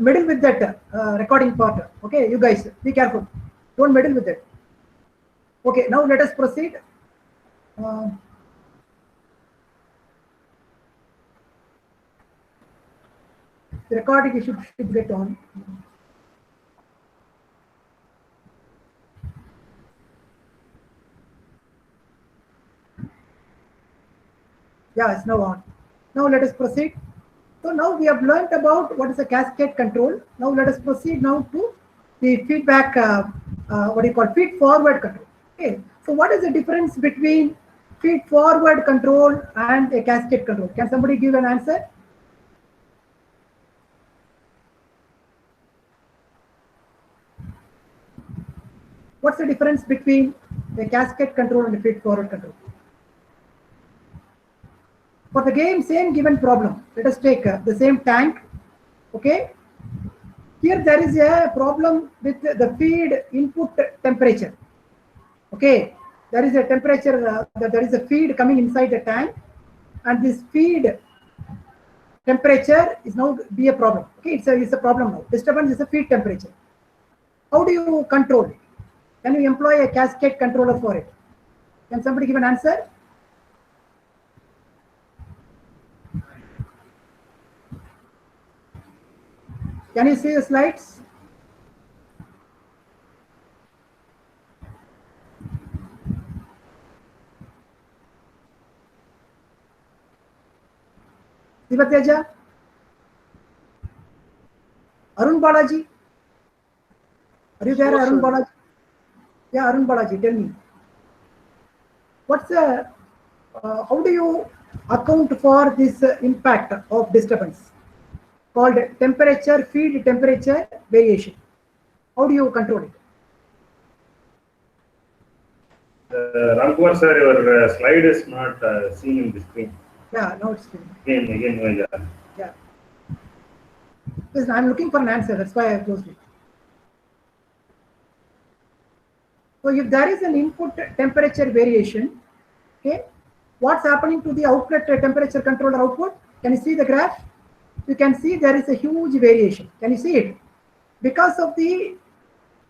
meddle with that recording part. Okay, you guys, be careful. Don't meddle with it. Okay, now let us proceed. The recording should get on. Yeah, it's now on. Now let us proceed. So now we have learned about what is a cascade control. Now let us proceed now to the feedback, what do you call, feed forward control. Okay. So what is the difference between feed forward control and a cascade control? Can somebody give an answer? What's the difference between a cascade control and a feed forward control? For the game, same given problem. Let us take the same tank. Okay. Here there is a problem with the feed input temperature. Okay, there is a temperature, there is a feed coming inside the tank, and this feed temperature is now be a problem. Okay, it's a problem now. Disturbance is a feed temperature. How do you control it? Can you employ a cascade controller for it? Can somebody give an answer? Can you see the slides? Sivateja? Arun Balaji? Are you there, Arun Balaji? Yeah, Arun Balaji, tell me. What's the, how do you account for this impact of disturbance called temperature, feed temperature variation? How do you control it? Ramkumar sir, your slide is not seen in the screen. Yeah, now it's seen. Again, yeah. Because I'm looking for an answer, that's why I closed it. So if there is an input temperature variation, okay, what's happening to the outlet temperature controller output? Can you see the graph? You can see there is a huge variation. Can you see it? Because of the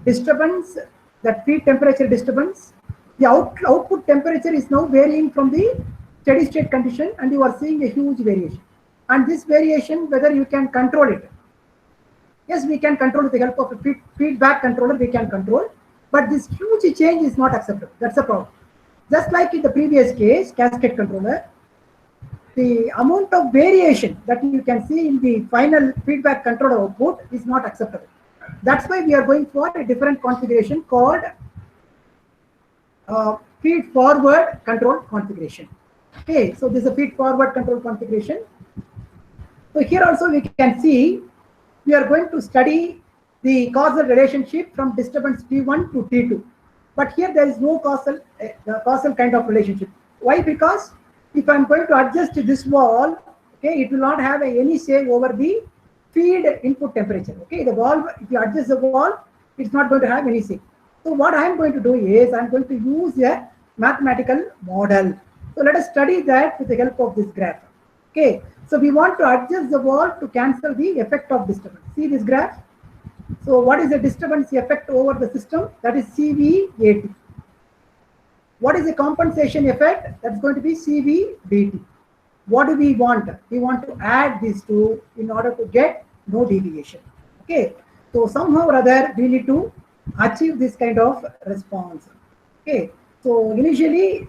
disturbance, that feed temperature disturbance, the output temperature is now varying from the steady state condition, and you are seeing a huge variation. And this variation, whether you can control it. Yes, we can control with the help of a feedback controller, we can control, but this huge change is not acceptable. That's a problem. Just like in the previous case, cascade controller, the amount of variation that you can see in the final feedback controller output is not acceptable. That's why we are going for a different configuration called feed forward control configuration. Okay, so this is a feed forward control configuration. So here also we can see we are going to study the causal relationship from disturbance T1 to T2. But here there is no causal kind of relationship. Why? Because if I'm going to adjust this wall, okay, it will not have any say over the feed input temperature. Okay, the valve, if you adjust the wall, it's not going to have any say. So what I'm going to do is I'm going to use a mathematical model. So let us study that with the help of this graph. Okay, so we want to adjust the wall to cancel the effect of disturbance. See this graph? So what is the disturbance effect over the system? That is CVAT. What is the compensation effect? That's going to be CVDT. What do we want? We want to add these two in order to get no deviation. Okay, so somehow or other we need to achieve this kind of response. Okay, so initially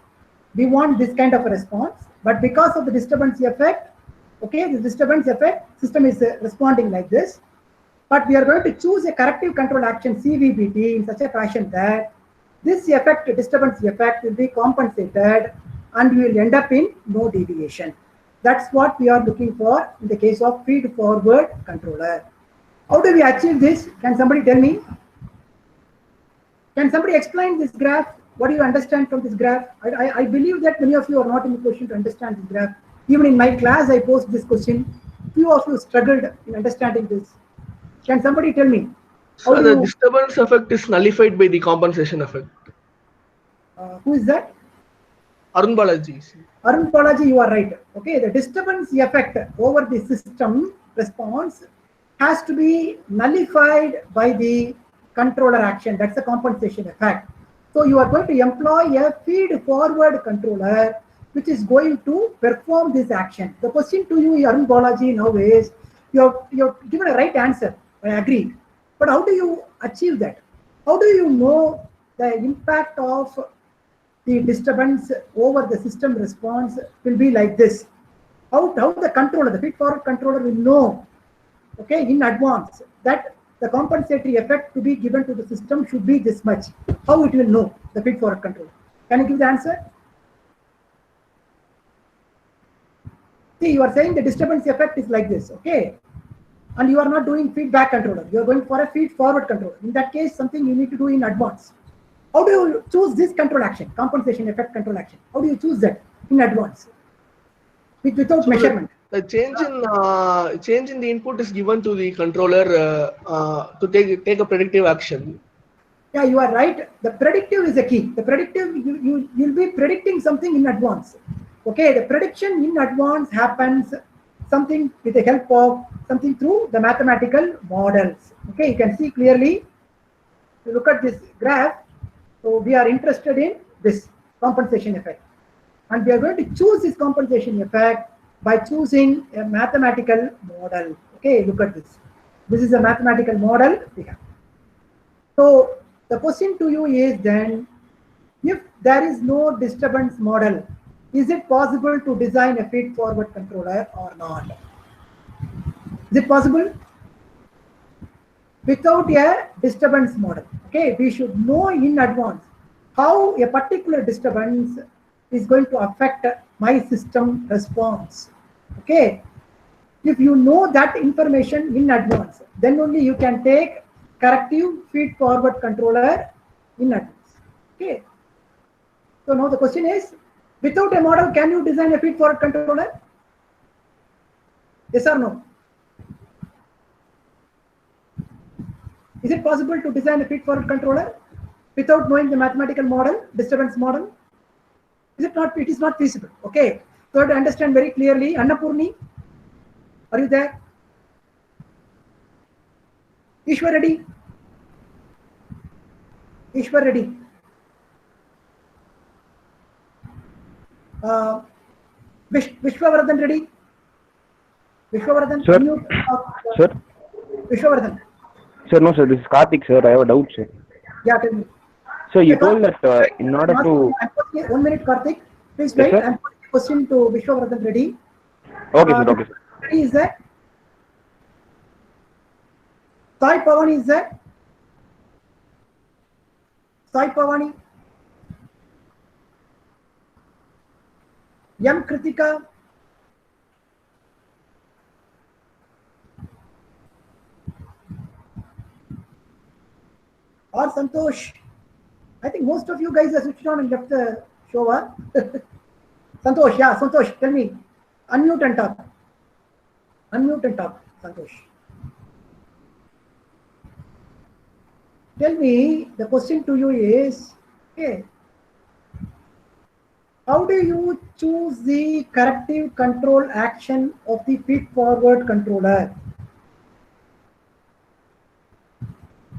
we want this kind of a response, but because of the disturbance effect, okay, the disturbance effect, system is responding like this. But we are going to choose a corrective control action CVBT in such a fashion that this effect, disturbance effect, will be compensated and we will end up in no deviation. That's what we are looking for in the case of feed forward controller. How do we achieve this? Can somebody tell me? Can somebody explain this graph? What do you understand from this graph? I believe that many of you are not in a position to understand this graph. Even in my class, I posed this question. Few of you struggled in understanding this. Can somebody tell me? So the disturbance effect is nullified by the compensation effect. Who is that? Arun Balaji. Arun Balaji, you are right. Okay, the disturbance effect over the system response has to be nullified by the controller action. That's the compensation effect. So you are going to employ a feed-forward controller which is going to perform this action. The question to you, Arun Balaji, now is, you're given a right answer. I agree. But how do you achieve that? How do you know the impact of the disturbance over the system response will be like this? How the controller, the feed-forward controller will know, okay, in advance that the compensatory effect to be given to the system should be this much? How it will know, the feed-forward controller? Can you give the answer? See, you are saying the disturbance effect is like this, okay? And you are not doing feedback controller. You are going for a feed-forward controller. In that case, something you need to do in advance. How do you choose this control action, compensation effect control action? How do you choose that in advance without measurement? The change in the input is given to the controller to take a predictive action. Yeah, you are right. The predictive is the key. The predictive, you'll be predicting something in advance. Okay, the prediction in advance happens something with the help of something through the mathematical models. Okay, you can see clearly. You look at this graph. So we are interested in this compensation effect, and we are going to choose this compensation effect by choosing a mathematical model. Okay, look at this. This is a mathematical model we have. So the question to you is then, if there is no disturbance model, is it possible to design a feed-forward controller or not? Is it possible? Without a disturbance model, okay, we should know in advance how a particular disturbance is going to affect my system response. Okay, if you know that information in advance, then only you can take corrective feed-forward controller in advance. Okay, so now the question is, without a model, can you design a feed-forward controller? Yes or no? Is it possible to design a feed-forward controller without knowing the mathematical model, disturbance model? Is it not? It is not feasible. Okay. So to understand very clearly, Annapurni, are you there? Ishwar Reddy? Ishwar Reddy? Vishwavardhan Reddy? Vishwavardhan? Sir. Sir? Vishwavardhan. Sir, no, sir. This is Karthik, sir. I have a doubt, sir. Yeah, tell me. So you told that in order to... 1 minute, Karthik. Please Yes, wait. sir? I'm putting a question to Vishwavardhan Reddy. Okay, sir. Okay, sir. Reddy is there? Sai Pavani is there? Sai Pavani? M. Kritika? Or Santosh? I think most of you guys are switched on and left the show. Huh? Santosh, yeah, Santosh, tell me. Unmute and talk. Unmute and talk, Santosh. Tell me, the question to you is, okay, how do you choose the corrective control action of the feed-forward controller?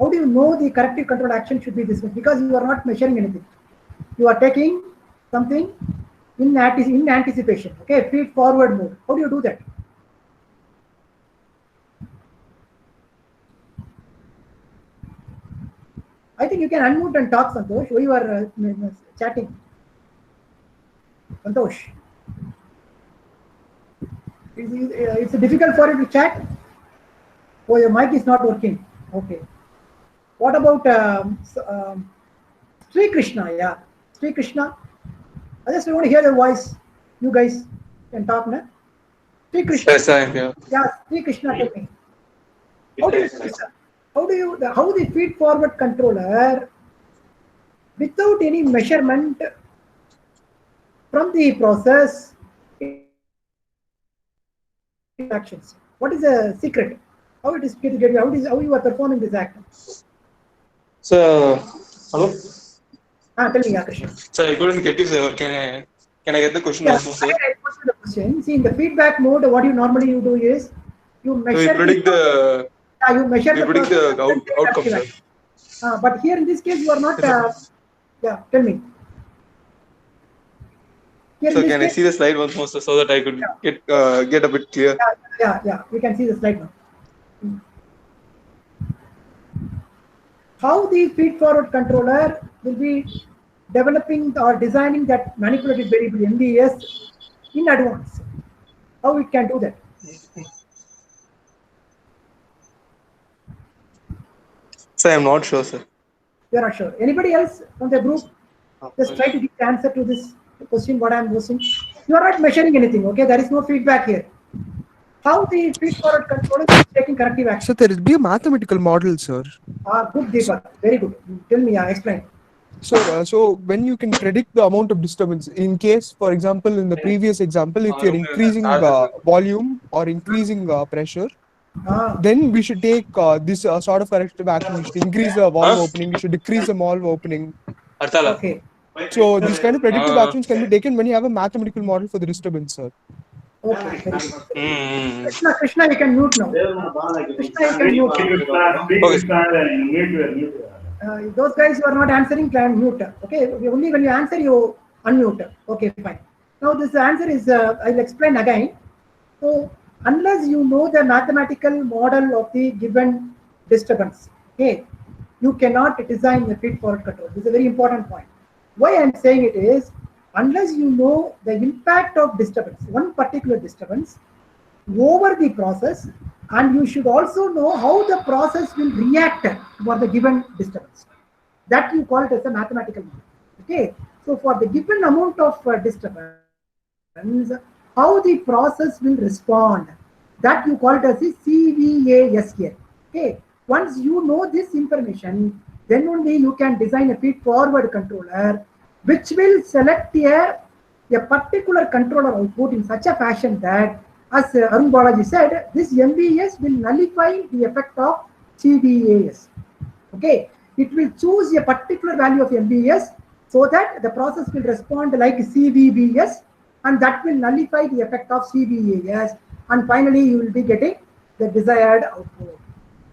How do you know the corrective control action should be this much? Because you are not measuring anything. You are taking something in anticipation. Okay, feed-forward mode. How do you do that? I think you can unmute and talk, Santosh. Why you are chatting? Santosh. It's difficult for you to chat? Oh, your mic is not working. Okay. What about Sri Krishna? Yeah, Sri Krishna. I just want to hear your voice. You guys can talk now. Sri Krishna. Yes, I am here. Yeah, Sri Krishna, tell me. How the feed-forward controller, without any measurement from the process actions? What is the secret? How it is getting? How you are performing this act? So, hello. Tell me, Krishna. Sir, I couldn't get you, sir. Can I get the question Yeah, also, sir? I posted the question. See, in the feedback mode, what you normally do is you So measure. we predict the You measure the predict the process and then outcome, corrective sir. action. But here in this case, you are not. Yeah, tell me. Here in So this can I case, see the slide once more, sir, so that I could get a bit clear? yeah. We can see the slide now. How the feed-forward controller will be developing or designing that manipulated variable MVS in advance. How it can do that? Sir, I'm not sure, sir. You are not sure. Anybody else from the group? Just try to give the answer to this question. What I am posing. You are not measuring anything. Okay, there is no feedback here. How the feed-forward controller is taking corrective action? So there will be a mathematical model, sir. Good, Deepak. Very good. Tell me. Explain. So when you can predict the amount of disturbance, in case, for example, in the previous example, if you're increasing volume or increasing pressure, then we should take this sort of corrective action. We should increase the valve opening. We should decrease the valve opening. Okay. So these kind of predictive actions can be taken when you have a mathematical model for the disturbance, sir. Okay. Very good. Krishna, you can mute now. Krishna, you can mute. Those guys who are not answering, can mute. Okay, only when you answer, you unmute. Okay, fine. Now this answer is, I'll explain again. So unless you know the mathematical model of the given disturbance, okay, you cannot design the feed-forward control. This is a very important point. Why I'm saying it is, unless you know the impact of disturbance, one particular disturbance over the process, and you should also know how the process will react for the given disturbance. That you call it as a mathematical model. Okay, so for the given amount of disturbance, how the process will respond, that you call it as a CVAS here. Okay, once you know this information, then only you can design a feed-forward controller which will select a particular controller output in such a fashion that, as Arun Balaji said, this MVS will nullify the effect of CVAS. Okay, it will choose a particular value of MVS so that the process will respond like CVBS, and that will nullify the effect of CVAS, and finally you will be getting the desired output.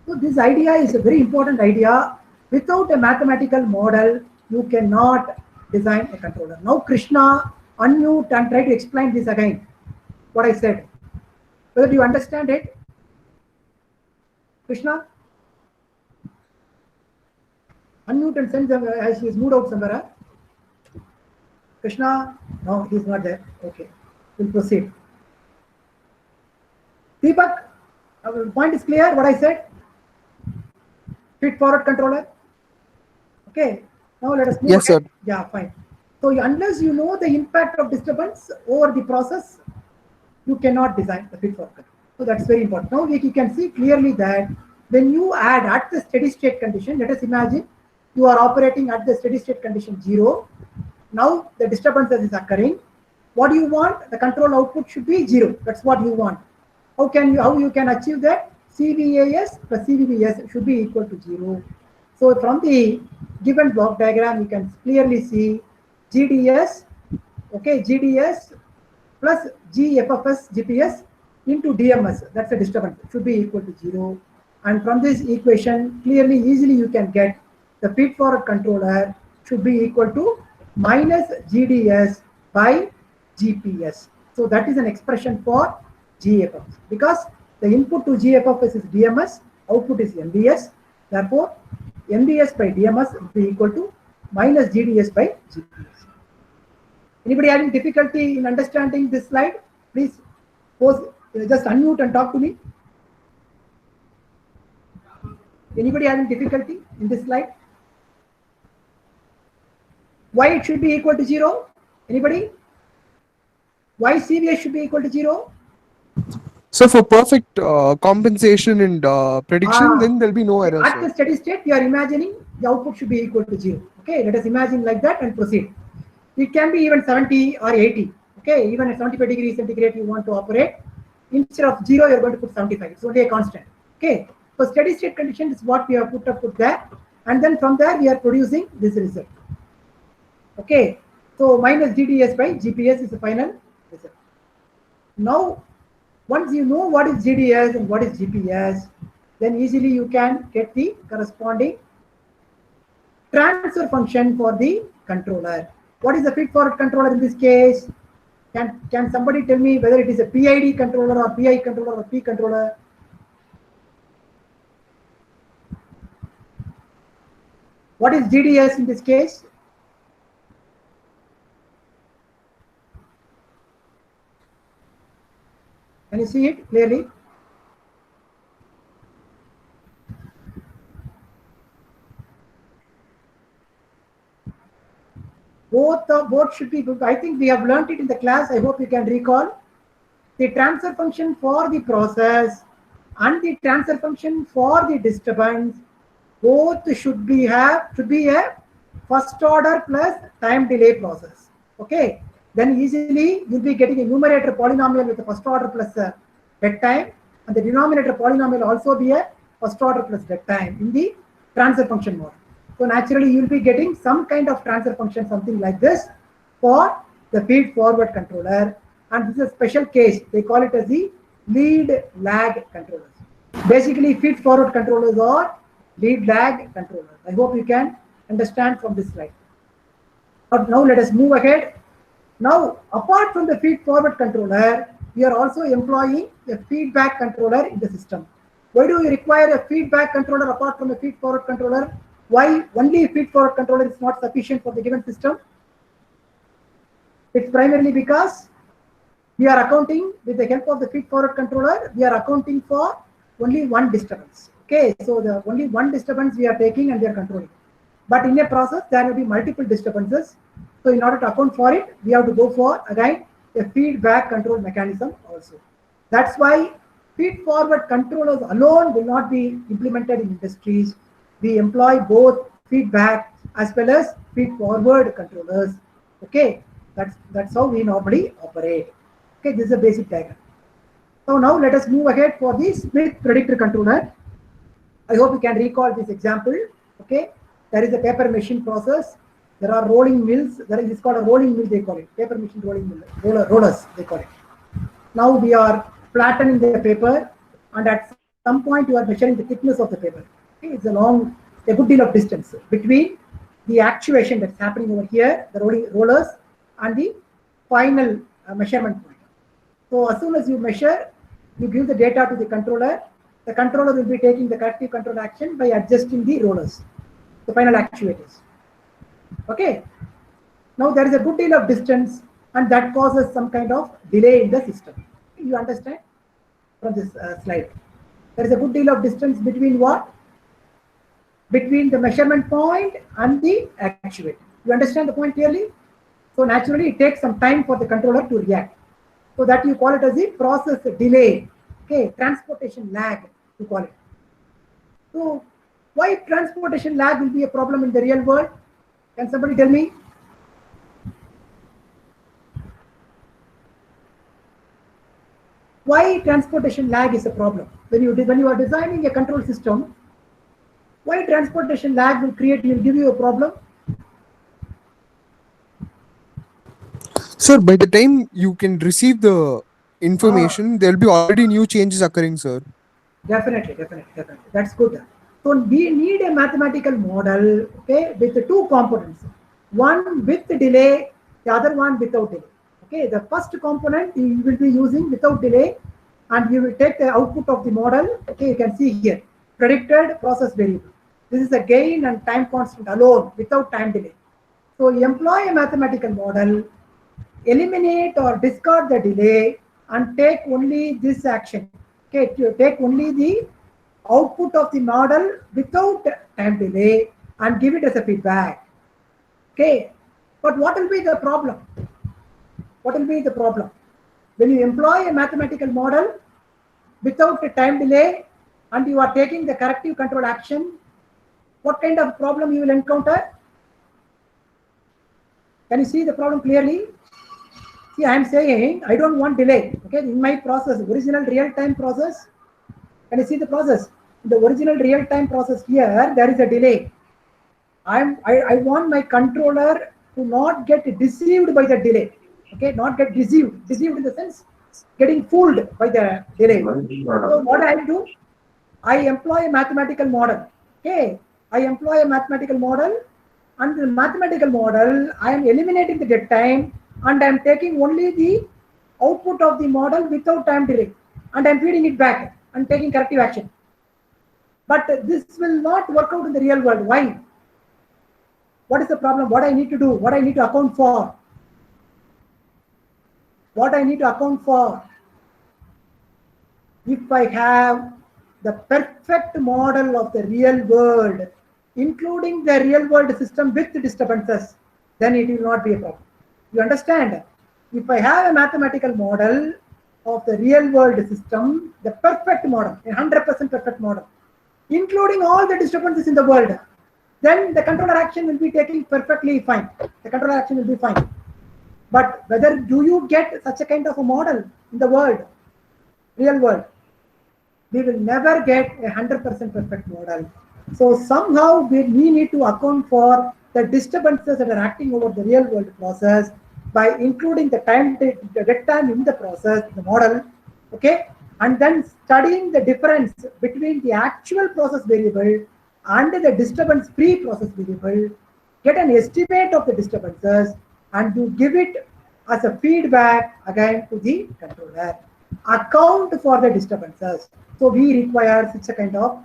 So this idea is a very important idea. Without a mathematical model, you cannot design a controller. Now Krishna, unmute and try to explain this again, what I said. Whether you understand it? Krishna? Unmute and send them as he is moved out somewhere. Krishna? No, he is not there. Okay, we'll proceed. Deepak, the point is clear what I said? Feed-forward controller? Okay, now let us move. Yes, sir. Yeah, fine. So unless you know the impact of disturbance over the process, you cannot design the feed-forward controller. So that's very important. Now you can see clearly that when you add at the steady state condition, let us imagine you are operating at the steady state condition 0. Now the disturbance that is occurring, what do you want? The control output should be 0. That's what you want. How you can achieve that? CVAS plus CVBS should be equal to 0. So from the given block diagram, you can clearly see GDS, okay, GDS plus GFFS GPS into DMS. That's a disturbance. It should be equal to 0. And from this equation, clearly, easily you can get the feed-forward controller should be equal to minus GDS by GPS. So that is an expression for GFFS, because the input to GFFS is DMS, output is MVS. Therefore, MVS by DMS will be equal to minus GDS by GPS. Anybody having difficulty in understanding this slide? Please just unmute and talk to me. Anybody having difficulty in this slide? Why it should be equal to 0? Anybody? Why CVS should be equal to 0? So for perfect compensation and prediction, then there'll be no error. At the steady state, you are imagining the output should be equal to 0. Okay, let us imagine like that and proceed. It can be even 70 or 80. Okay, even at 75 degrees centigrade you want to operate. Instead of 0, you are going to put 75. It's only a constant. Okay, so steady state condition is what we have put there, and then from there we are producing this result. Okay, so minus GDS by GPS is the final result. Now, once you know what is GDS and what is GPS, then easily you can get the corresponding transfer function for the controller. What is the feed-forward controller in this case? Can somebody tell me whether it is a PID controller or PI controller or P controller? What is GDS in this case? Can you see it clearly? Both should be good. I think we have learned it in the class. I hope you can recall. The transfer function for the process and the transfer function for the disturbance, both should be a first order plus time delay process. Okay, then easily you'll be getting a numerator polynomial with the first order plus dead time, and the denominator polynomial also be a first order plus dead time in the transfer function model. So naturally you'll be getting some kind of transfer function, something like this, for the feed forward controller, and this is a special case. They call it as the lead lag controllers. Basically, feed forward controllers are lead lag controllers. I hope you can understand from this slide. But now let us move ahead. Now, apart from the feed forward controller, we are also employing a feedback controller in the system. Why do we require a feedback controller apart from a feed forward controller? Why only feed forward controller is not sufficient for the given system? It's primarily because we are accounting with the help of the feed forward controller, we are accounting for only one disturbance. Okay, so the only one disturbance we are taking and we are controlling. But in a process, there will be multiple disturbances. So in order to account for it, we have to go for, again, a feedback control mechanism also. That's why feed forward controllers alone will not be implemented in industries. We employ both feedback as well as feed forward controllers. Okay, that's how we normally operate. Okay, this is a basic diagram. So now let us move ahead for the split predictor controller. I hope you can recall this example. Okay, there is a paper machine process. There are rolling mills. It's called a rolling mill, they call it. Paper machine rolling mill, rollers, they call it. Now we are flattening the paper, and at some point you are measuring the thickness of the paper. Okay, it's a good deal of distance between the actuation that's happening over here, the rollers, and the final measurement point. So as soon as you measure, you give the data to the controller. The controller will be taking the corrective control action by adjusting the rollers, the final actuators. Okay. Now there is a good deal of distance, and that causes some kind of delay in the system. You understand from this slide? There is a good deal of distance between what? Between the measurement point and the actuator. You understand the point clearly? So naturally, it takes some time for the controller to react. So that you call it as the process delay. Okay, transportation lag, you call it. So why transportation lag will be a problem in the real world? Can somebody tell me? Why transportation lag is a problem? When you are designing a control system, why transportation lag will give you a problem? Sir, by the time you can receive the information, there will be already new changes occurring, sir. Definitely. That's good. So we need a mathematical model, okay, with the two components. One with the delay, the other one without delay. Okay, the first component you will be using without delay, and you will take the output of the model. Okay, you can see here, predicted process variable. This is a gain and time constant alone without time delay. So you employ a mathematical model, eliminate or discard the delay, and take only this action. Okay, to take only the output of the model without time delay and give it as a feedback. Okay, but what will be the problem? What will be the problem? When you employ a mathematical model without a time delay and you are taking the corrective control action, what kind of problem you will encounter? Can you see the problem clearly? See, I am saying I don't want delay. Okay, in my process, original real-time process, can you see the process? In the original real-time process here, there is a delay. I want my controller to not get deceived by the delay. Okay, not get deceived in the sense getting fooled by the delay. So what I do? I employ a mathematical model. Okay, I employ a mathematical model, and the mathematical model, I am eliminating the dead time, and I am taking only the output of the model without time delay, and I am feeding it back and taking corrective action. But this will not work out in the real world. Why? What is the problem? What I need to do? What I need to account for? What I need to account for? If I have the perfect model of the real world, including the real world system with disturbances, then it will not be a problem. You understand? If I have a mathematical model of the real world system, the perfect model, a 100% perfect model, including all the disturbances in the world, then the controller action will be taking perfectly fine. The controller action will be fine. But whether do you get such a kind of a model in the world, real world? We will never get a 100% perfect model. So somehow we need to account for the disturbances that are acting over the real world process by including the dead time in the process, the model, okay, and then studying the difference between the actual process variable and the disturbance free process variable, get an estimate of the disturbances, and you give it as a feedback again to the controller. Account for the disturbances. So we require such a kind of.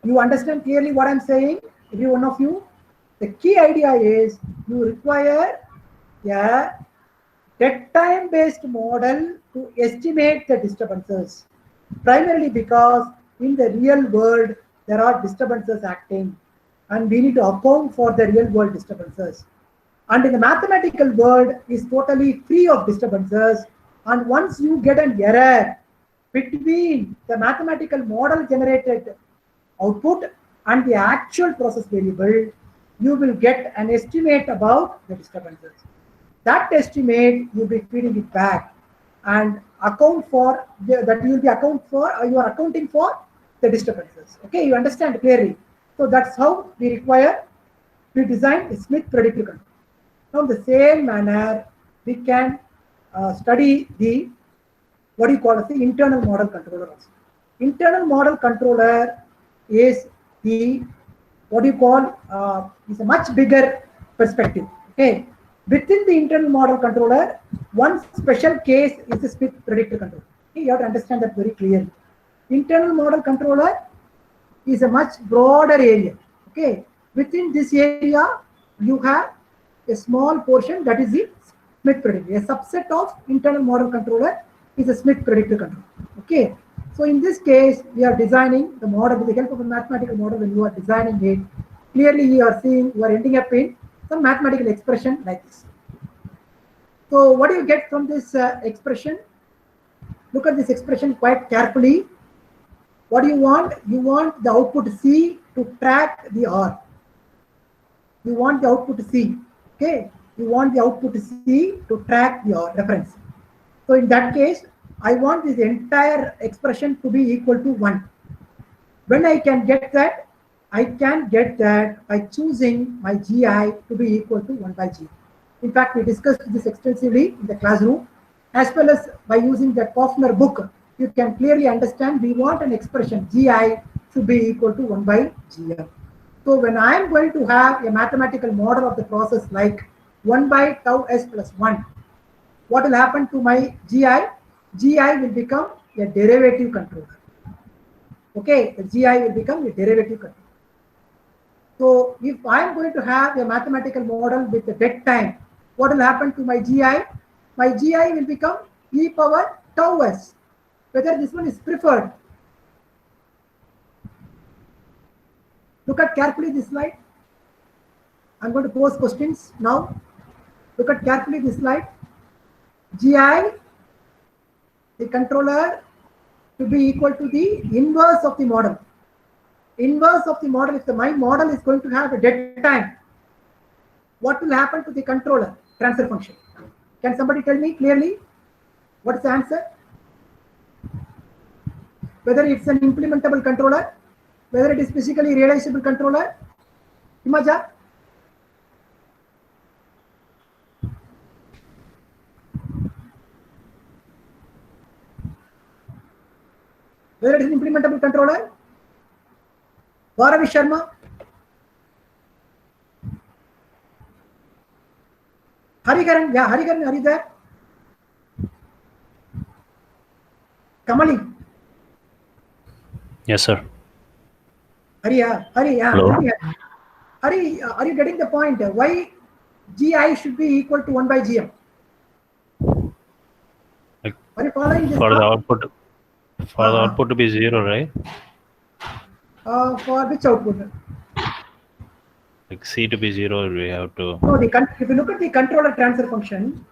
You understand clearly what I'm saying, every one of you? The key idea is you require a dead time based model to estimate the disturbances, primarily because in the real world there are disturbances acting, and we need to account for the real world disturbances. And in the mathematical world is totally free of disturbances, and once you get an error between the mathematical model generated output and the actual process variable, you will get an estimate about the disturbances. That estimate you will be feeding it back and account for that you will be you are accounting for the disturbances. Okay, you understand clearly. So that's how we design a Smith predictive control. Now, in the same manner, we can study the what do you call as the internal model controller also. Internal model controller is the what do you call is a much bigger perspective. Okay, within the internal model controller, one special case is the Smith predictor controller. Okay, you have to understand that very clearly. Internal model controller is a much broader area. Okay, within this area, you have a small portion that is the Smith predictor. A subset of internal model controller is a Smith predictor controller. Okay, so in this case, we are designing the model with the help of a mathematical model. When you are designing it, clearly you are seeing you are ending up in some mathematical expression like this. So what do you get from this expression? Look at this expression quite carefully. What do you want? You want the output C to track the R. You want the output C. Okay. You want the output C to track the R reference. So in that case, I want this entire expression to be equal to 1. When I can get that, I can get that by choosing my GI to be equal to 1 by G. In fact, we discussed this extensively in the classroom, as well as by using the Kaufner book. You can clearly understand we want an expression GI should be equal to 1 by GM. So when I am going to have a mathematical model of the process like 1 by tau s plus 1, what will happen to my GI? GI will become a derivative controller. Okay, the GI will become a derivative controller. So if I am going to have a mathematical model with the dead time, what will happen to my GI? My GI will become e power tau s. Whether this one is preferred. Look at carefully this slide. I'm going to pose questions now. Look at carefully this slide. GI, the controller, to be equal to the inverse of the model. Inverse of the model, if my model is going to have a dead time, what will happen to the controller transfer function? Can somebody tell me clearly? What is the answer? Whether it's an implementable controller, whether it is physically realizable controller. Imaja? Whether it is an implementable controller? Bharavi Sharma? Harigaran, yeah, Harigaran, are you there? Kamali? Yes, sir. Hari, yeah, Hello? Hari, are you getting the point? Why GI should be equal to 1 by GM? Like, Are you following this? for the output to be 0, right? For which output? Like C to be 0, we have to. No, if you look at the controller transfer function,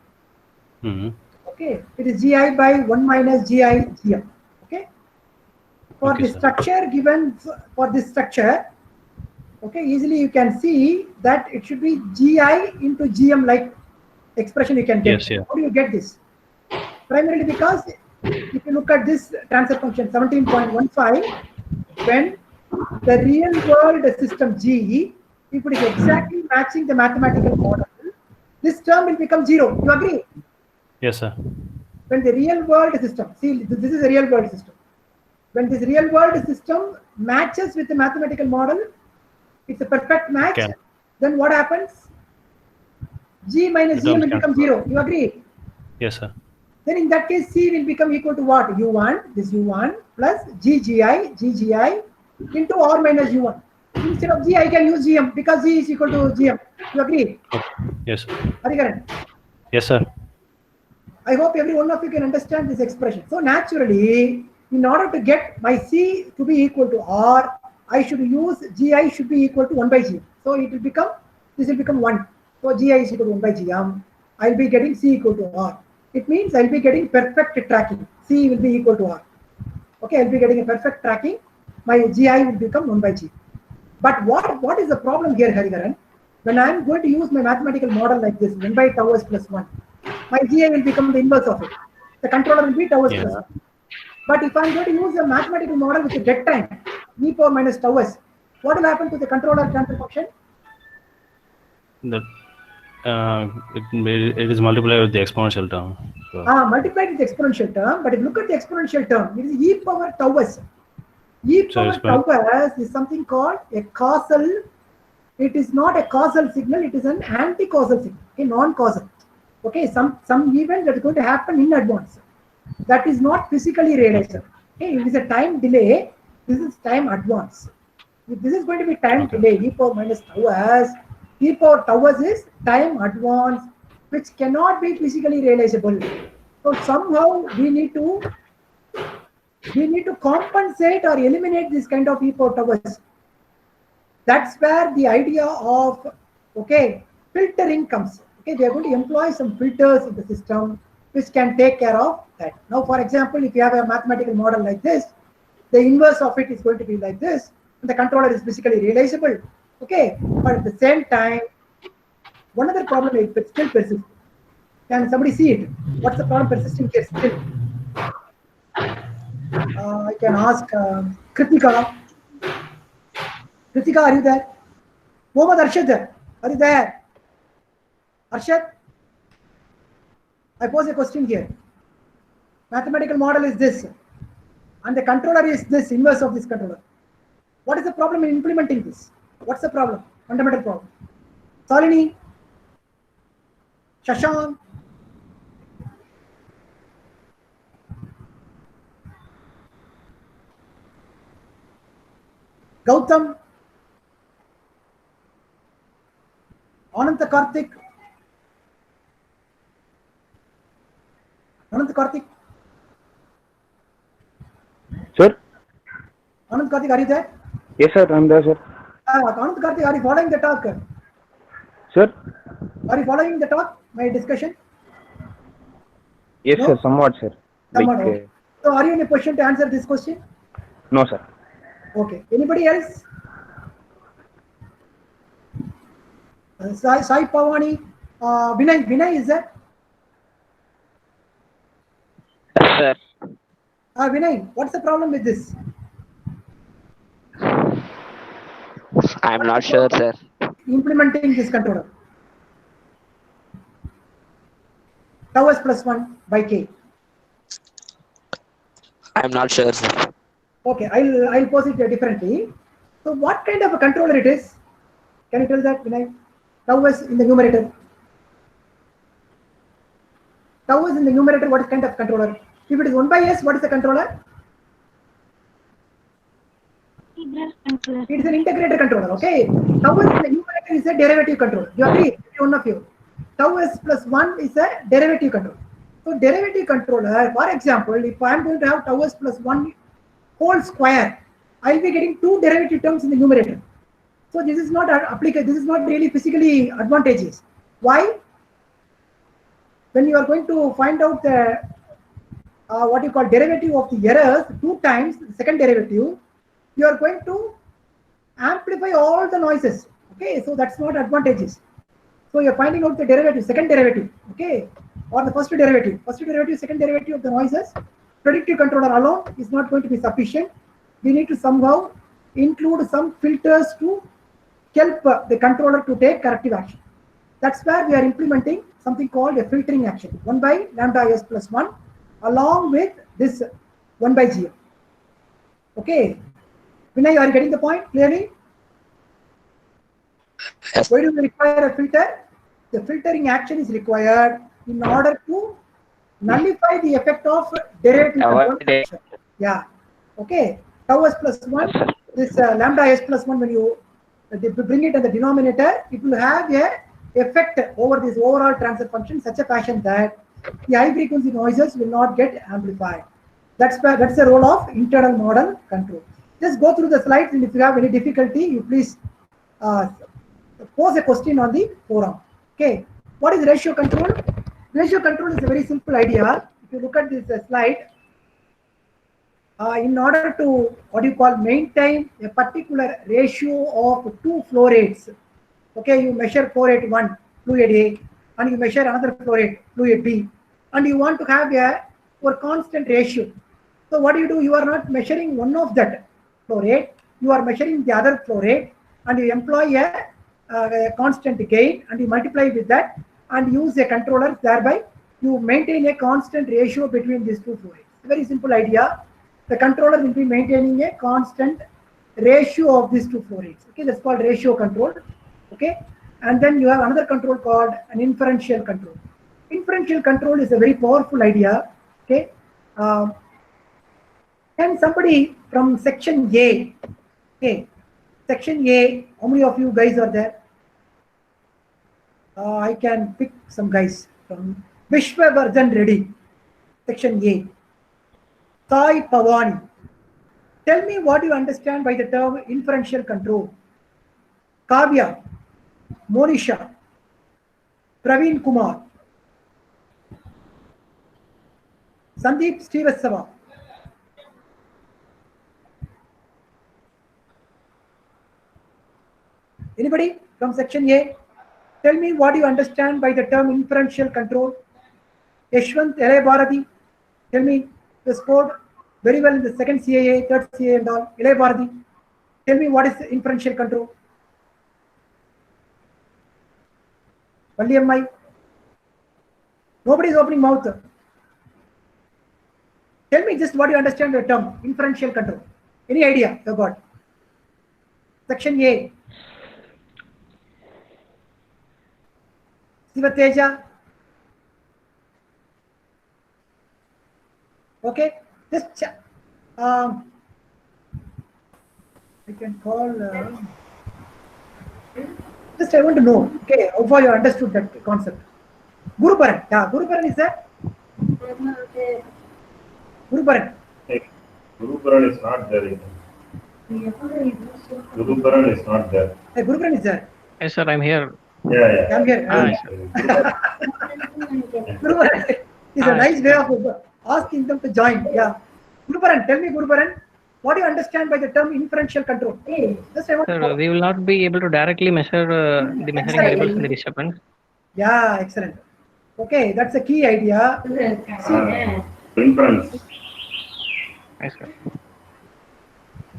Mhm. okay, it is GI by 1 minus GI GM. Okay. For Okay, the sir. structure given for this structure, okay, easily you can see that it should be GI into GM like expression you can get. Yes, yeah. How do you get this? Primarily because if you look at this transfer function 17.15, when the real world system G, if it is exactly matching the mathematical model, this term will become 0. You agree? Yes, sir. When the real world system, see, this is a real world system. When this real world system matches with the mathematical model, it's a perfect match. Okay. Then what happens? G minus The G will terms become cancel. 0. You agree? Yes, sir. Then in that case, C will become equal to what? U1, this U1 plus GGI into R minus U1. Instead of G, I can use GM because G is equal to GM. You agree? Okay. Yes, sir. Harigaran, Yes, sir. I hope every one of you can understand this expression. So naturally, in order to get my C to be equal to R, I should use GI should be equal to 1 by GM. So it will become, this will become 1. So GI is equal to 1 by GM. I'll be getting C equal to R. It means I'll be getting perfect tracking. C will be equal to R. Okay, I'll be getting a perfect tracking. My GI will become 1 by G. But what is the problem here, Harigaran? When I'm going to use my mathematical model like this, 1 by tau s plus 1, my GI will become the inverse of it. The controller will be tau s plus 1. But if I'm going to use a mathematical model with a dead time, e power minus tau s, what will happen to the controller transfer function? The, it is multiplied with the exponential term. So, Multiplied with the exponential term, but if you look at the exponential term, it is e power tau s. E So power tau s is something called a causal. It is not a causal signal, it is an anti-causal signal, a non-causal. Okay, some event that is going to happen in advance. That is not physically realized. Okay, it is a time delay, this is time advance. If this is going to be time delay, e power minus tau s, e power tau s is time advance, which cannot be physically realizable. So somehow we need to compensate or eliminate this kind of e power tau s. That's where the idea of, okay, filtering comes. Okay, they are going to employ some filters in the system which can take care of that. Now, for example, if you have a mathematical model like this, the inverse of it is going to be like this, and the controller is physically realizable. Okay, but at the same time, one other problem is it still persists. Can somebody see it? What's the problem persisting here still? I can ask Kritika. Kritika, are you there? Mohammad Arshad, are you there? Arshad? I pose a question here. Mathematical model is this, and the controller is this, inverse of this controller. What is the problem in implementing this? What's the problem? Fundamental problem. Salini? Shashank? Gautam? Ananta Karthik? Anant Karthik? Sir? Anant Karthik, are you there? Yes, sir. I'm there, sir. Anant Karthik, are you following the talk? Sir? Are you following the talk, my discussion? Yes, No? sir. Somewhat, sir. Somewhat, Like, okay. So are you in a position to answer this question? no, sir. Okay. Anybody else? Sai Pavani, Vinay is there? Sir, Vinay, what's the problem with this? I'm not sure, sir. Implementing this controller. Tau s plus 1 by k. I'm not sure, sir. Okay, I'll pose it differently. So what kind of a controller it is? Can you tell that, Vinay? Tau is in the numerator. Tau is in the numerator. What kind of controller? If it is 1 by s, what is the controller? It is an integrated controller. Okay. Tau is in the numerator is a derivative controller. You agree? One of you. Tau s plus 1 is a derivative controller. So derivative controller, for example, if I am going to have tau s plus 1 whole square, I will be getting 2 derivative terms in the numerator. So this is not applicable. This is not really physically advantageous. Why? When you are going to find out the what you call derivative of the errors 2 times the second derivative, you are going to amplify all the noises. Okay, so that's not advantageous. So you're finding out the derivative, second derivative, okay, or the first derivative, second derivative of the noises. Predictive controller alone is not going to be sufficient. We need to somehow include some filters to help the controller to take corrective action. That's where we are implementing something called a filtering action, 1 by lambda s plus 1, along with this 1 by gm. Okay, Vinay, are you getting the point clearly? Yes. Why do we require a filter? The filtering action is required in order to nullify the effect of derivative control. Yeah. Okay. Tau s plus 1, this lambda s plus 1, when you bring it as the denominator, it will have a effect over this overall transfer function in such a fashion that the high frequency noises will not get amplified. That's the role of internal model control. Just go through the slides, and if you have any difficulty, you please pose a question on the forum. Okay, what is ratio control? Ratio control is a very simple idea. If you look at this slide, in order to maintain a particular ratio of 2 flow rates, okay, you measure flow rate 1, fluid A, and you measure another flow rate, fluid B, and you want to have a constant ratio. So what do? You are not measuring one of that flow rate, you are measuring the other flow rate, and you employ a constant gain, and you multiply with that and use a controller. Thereby you maintain a constant ratio between these 2 flow rates. Very simple idea. The controller will be maintaining a constant ratio of these 2 flow rates. Okay, that's called ratio control. Okay, and then you have another control called an inferential control. Inferential control is a very powerful idea. Okay, can somebody from section A, okay, section A, how many of you guys are there? I can pick some guys from Vishwavardhan Reddy, section A. Sai Pavani, tell me what you understand by the term inferential control. Kavya, Monisha, Praveen Kumar, Sandeep Srivastava. Anybody from section A? Tell me what you understand by the term inferential control. Yashwant L.A. Bharati, tell me, you scored very well in the second CAA, third CAA and all. L.A. Bharati, tell me what is inferential control. Valliammai, nobody is opening mouth. Tell me just what you understand the term inferential control. Any idea you got? Section A. Sivateja. Okay, just I can call. Just I want to know. Okay, how far you understood that concept? Guruparan. Yeah, Guruparan is there. Guruparan. Hey, Guruparan is not there. Guruparan is not there. Hey, Guruparan is there. Yes, sir, I'm here. Yeah. I'm here. Guruparan is a nice way of asking them to join. Yeah. Guruparan, tell me, Guruparan, what do you understand by the term inferential control? Just I want Sir, we will not be able to directly measure the measuring variables in the disturbance. Yeah, excellent. Okay, that's a key idea. Inference. Yes, sir.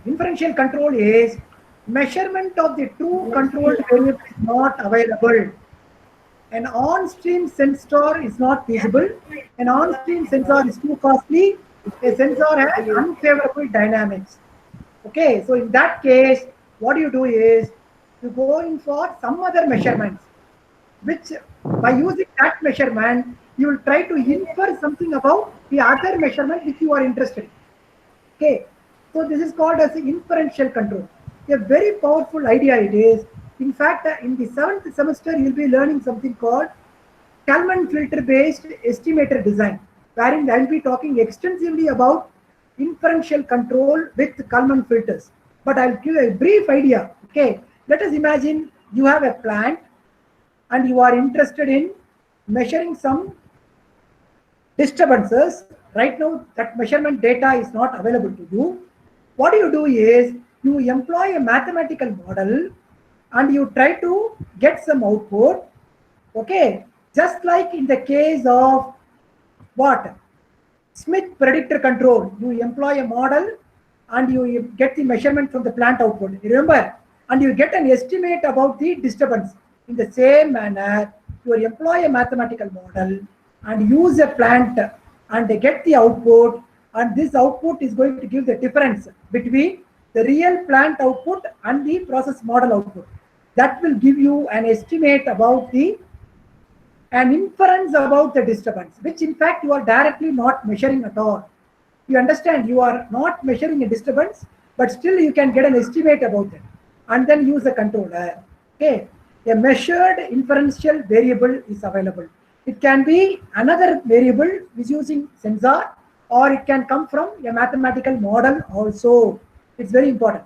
Inferential control is measurement of the true controlled variable is not available. An on-stream sensor is not feasible. An on-stream sensor is too costly. A sensor has unfavorable dynamics. Okay, so in that case, what you do is you go in for some other measurements, which by using that measurement, you will try to infer something about the other measurement which you are interested in. Okay, so this is called as inferential control. A very powerful idea it is. In fact, in the 7th semester, you'll be learning something called Kalman filter based estimator design, wherein I'll be talking extensively about inferential control with Kalman filters. But I'll give a brief idea. Okay, let us imagine you have a plant and you are interested in measuring some disturbances. Right now, that measurement data is not available to you. What you do is you employ a mathematical model and you try to get some output. Okay, just like in the case of what? Smith predictor control. You employ a model and you get the measurement from the plant output. Remember, and you get an estimate about the disturbance. In the same manner, you employ a mathematical model and use a plant and they get the output, and this output is going to give the difference between the real plant output and the process model output. That will give you an estimate about an inference about the disturbance, which in fact you are directly not measuring at all. You understand, you are not measuring a disturbance, but still you can get an estimate about it and then use a controller. Okay, a measured inferential variable is available. It can be another variable which using sensor, or it can come from a mathematical model also. It's very important.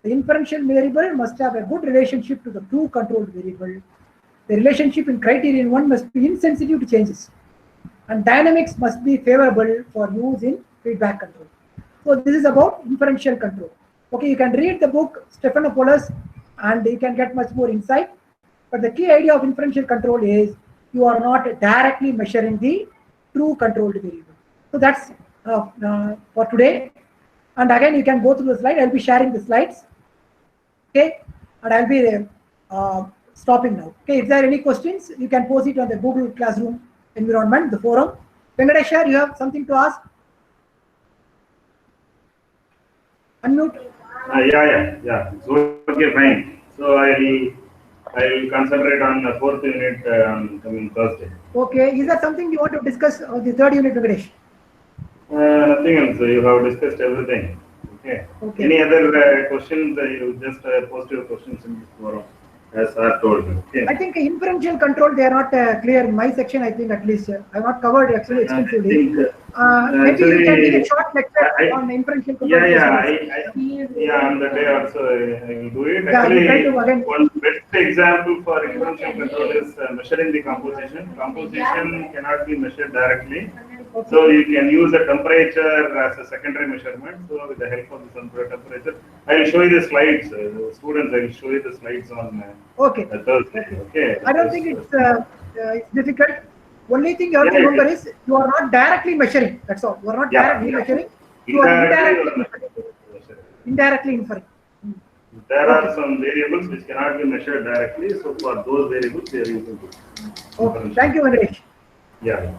The inferential variable must have a good relationship to the true control variable. The relationship in criterion 1 must be insensitive to changes, and dynamics must be favorable for use in feedback control. So this is about inferential control. Okay, you can read the book Stephanopoulos and you can get much more insight. But the key idea of inferential control is you are not directly measuring the true controlled variable. So that's for today. And again, you can go through the slide. I'll be sharing the slides. Okay, and I'll be stopping now. Okay, if there are any questions, you can post it on the Google Classroom environment, the forum. Venkateshwar, you have something to ask? Unmute. Yeah. So, okay, fine. So I will concentrate on the 4th unit coming Thursday. Okay, is there something you want to discuss on the 3rd unit, Venkatesh? Nothing else. You have discussed everything. Okay. Any other questions? You just post your questions in this forum, as I told you. Okay. I think inferential control, they are not clear in my section. I think at least I have not covered actually extensively. Maybe you can take a short lecture on inferential control. On the day also I will do it. Actually, one best example for inferential control is measuring the composition. Composition cannot be measured directly. So you can use the temperature as a secondary measurement. So with the help of the temperature, I will show you the slides. The students, I will show you the slides on Thursday. Okay. I don't think it's difficult. Only thing you have to remember is you are not directly measuring. That's all. You are not directly measuring. You are indirectly inferring. There are some variables which cannot be measured directly. So for those variables, we are using this. Okay. Thank you, Venkatesh. Yeah.